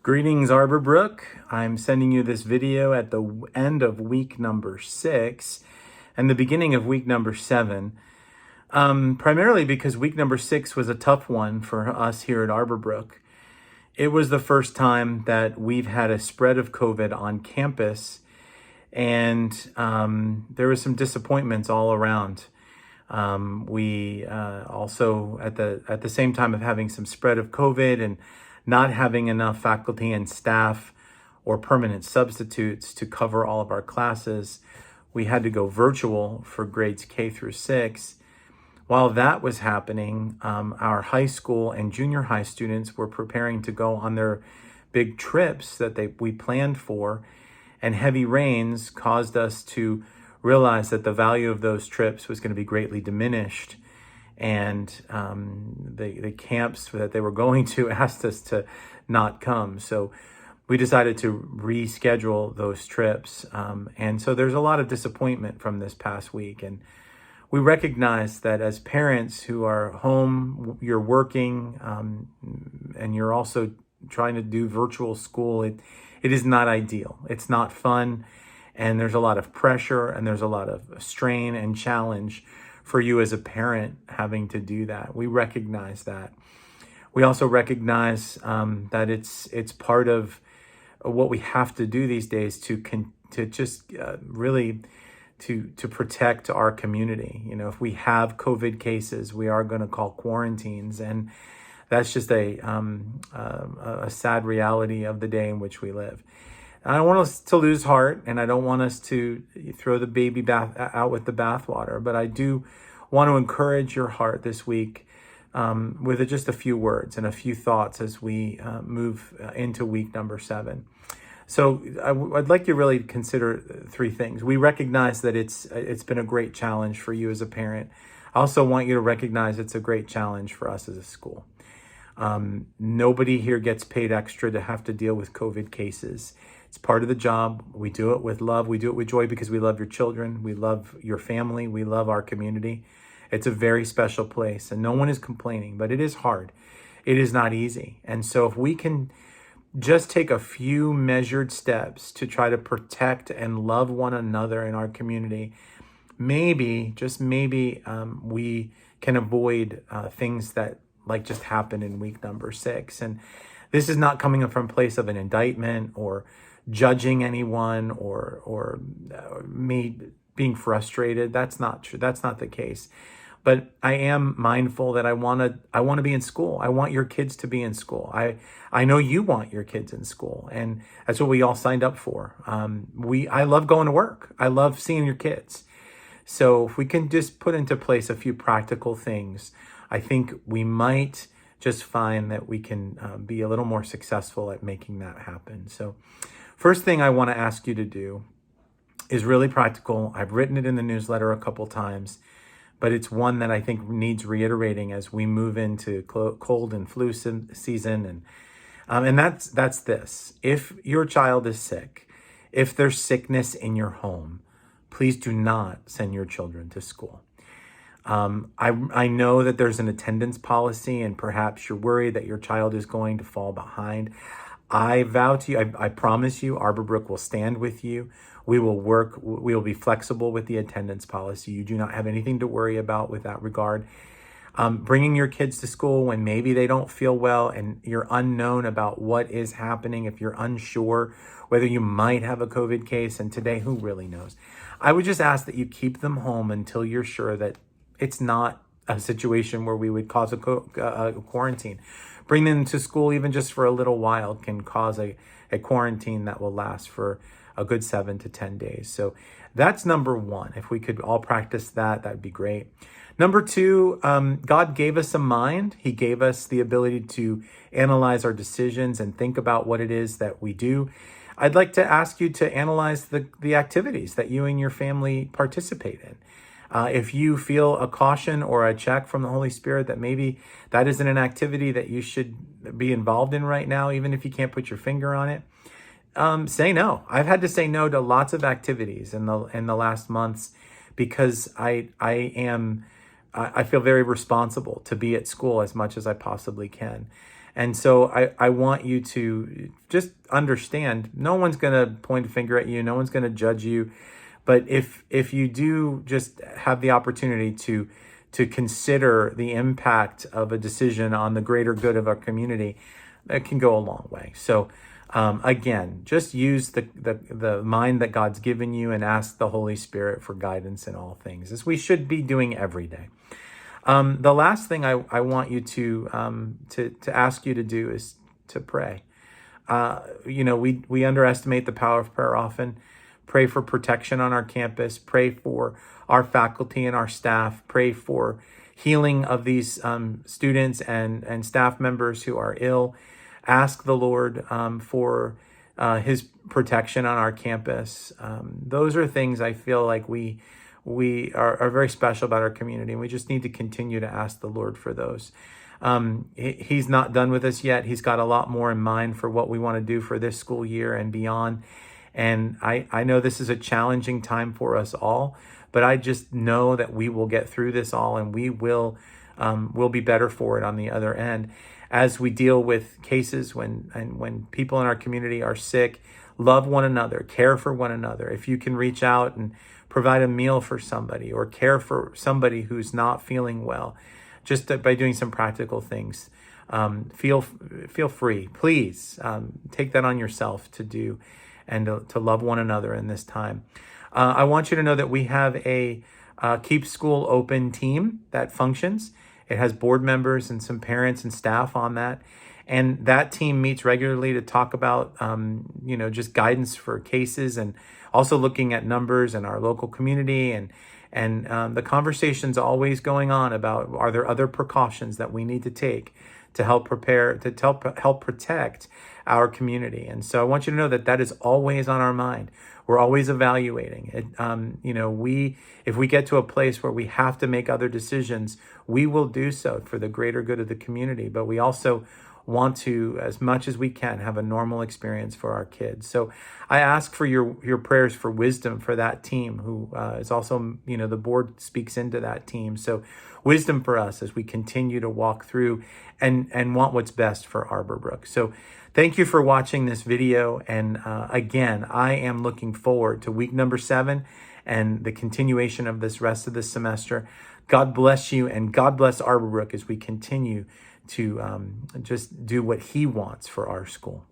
Greetings, Arborbrook. I'm sending you this video at the end of week number 6 and the beginning of week number 7, primarily because week number 6 was a tough one for us here at Arborbrook. It was the first time that we've had a spread of COVID on campus, and there was some disappointments all around. We also, at the same time of having some spread of COVID and not having enough faculty and staff or permanent substitutes to cover all of our classes, we had to go virtual for grades K through 6. While that was happening, our high school and junior high students were preparing to go on their big trips that we planned for, and heavy rains caused us to realize that the value of those trips was going to be greatly diminished. And the camps that they were going to asked us to not come. So we decided to reschedule those trips. And so there's a lot of disappointment from this past week. And we recognize that as parents who are home, you're working, and you're also trying to do virtual school, it is not ideal. It's not fun. And there's a lot of pressure and there's a lot of strain and challenge for you as a parent having to do that. We recognize that. We also recognize that it's part of what we have to do these days to just really to protect our community. You know, if we have COVID cases, we are going to call quarantines, and that's just a sad reality of the day in which we live. I don't want us to lose heart, and I don't want us to throw the baby out with the bathwater, but I do want to encourage your heart this week with just a few words and a few thoughts as we move into week number 7. So I'd like you to really consider 3 things. We recognize that it's been a great challenge for you as a parent. I also want you to recognize it's a great challenge for us as a school. Nobody here gets paid extra to have to deal with COVID cases. It's part of the job. We do it with love. We do it with joy because we love your children. We love your family. We love our community. It's a very special place, and no one is complaining, but it is hard. It is not easy. And so if we can just take a few measured steps to try to protect and love one another in our community, maybe, just maybe, we can avoid things that like just happened in week number 6. And this is not coming from a place of an indictment or judging anyone or me being frustrated. That's not true. That's not the case. But I am mindful that I want to be in school. I want your kids to be in school. I know you want your kids in school, and that's what we all signed up for. I love going to work. I love seeing your kids. So if we can just put into place a few practical things, I think we might just find that we can be a little more successful at making that happen. So first thing I want to ask you to do is really practical. I've written it in the newsletter a couple times, but it's one that I think needs reiterating as we move into cold and flu season. And that's this. If your child is sick, if there's sickness in your home, please do not send your children to school. I know that there's an attendance policy, and perhaps you're worried that your child is going to fall behind. I vow to you, I promise you, Arborbrook will stand with you. We will be flexible with the attendance policy. You do not have anything to worry about with that regard. Bringing your kids to school when maybe they don't feel well and you're unknown about what is happening, if you're unsure whether you might have a COVID case, and today, who really knows? I would just ask that you keep them home until you're sure that it's not a situation where we would cause a quarantine. Bring them to school even just for a little while can cause a quarantine that will last for a good 7 to 10 days. So that's number 1. If we could all practice that, that'd be great. Number 2, God gave us a mind. He gave us the ability to analyze our decisions and think about what it is that we do. I'd like to ask you to analyze the activities that you and your family participate in. If you feel a caution or a check from the Holy Spirit that maybe that isn't an activity that you should be involved in right now, even if you can't put your finger on it, say no. I've had to say no to lots of activities in the last months because I feel very responsible to be at school as much as I possibly can. And so I want you to just understand, no one's going to point a finger at you. No one's going to judge you. But if you do just have the opportunity to consider the impact of a decision on the greater good of our community, that can go a long way. So again, just use the mind that God's given you and ask the Holy Spirit for guidance in all things, as we should be doing every day. The last thing I want you to ask you to do is to pray. We underestimate the power of prayer often. Pray for protection on our campus. Pray for our faculty and our staff. Pray for healing of these students and staff members who are ill. Ask the Lord for his protection on our campus. Those are things I feel like we are very special about our community, and we just need to continue to ask the Lord for those. He's not done with us yet. He's got a lot more in mind for what we want to do for this school year and beyond. And I know this is a challenging time for us all, but I just know that we will get through this all, and we'll be better for it on the other end. As we deal with cases when people in our community are sick, love one another, care for one another. If you can reach out and provide a meal for somebody or care for somebody who's not feeling well, just by doing some practical things, feel free. Please take that on yourself to do, and to love one another in this time. I want you to know that we have a Keep School Open team that functions. It has board members and some parents and staff on that. And that team meets regularly to talk about, just guidance for cases, and also looking at numbers in our local community. And the conversation's always going on about, are there other precautions that we need to take to help help protect our community? And so I want you to know that is always on our mind. We're always evaluating it. If we get to a place where we have to make other decisions, we will do so for the greater good of the community. But we also want to, as much as we can, have a normal experience for our kids. So I ask for your prayers for wisdom for that team, who is also, the board speaks into that team. So wisdom for us as we continue to walk through and want what's best for Arborbrook. So thank you for watching this video. And again, I am looking forward to week number 7 and the continuation of this rest of this semester. God bless you, and God bless Arborbrook as we continue to just do what he wants for our school.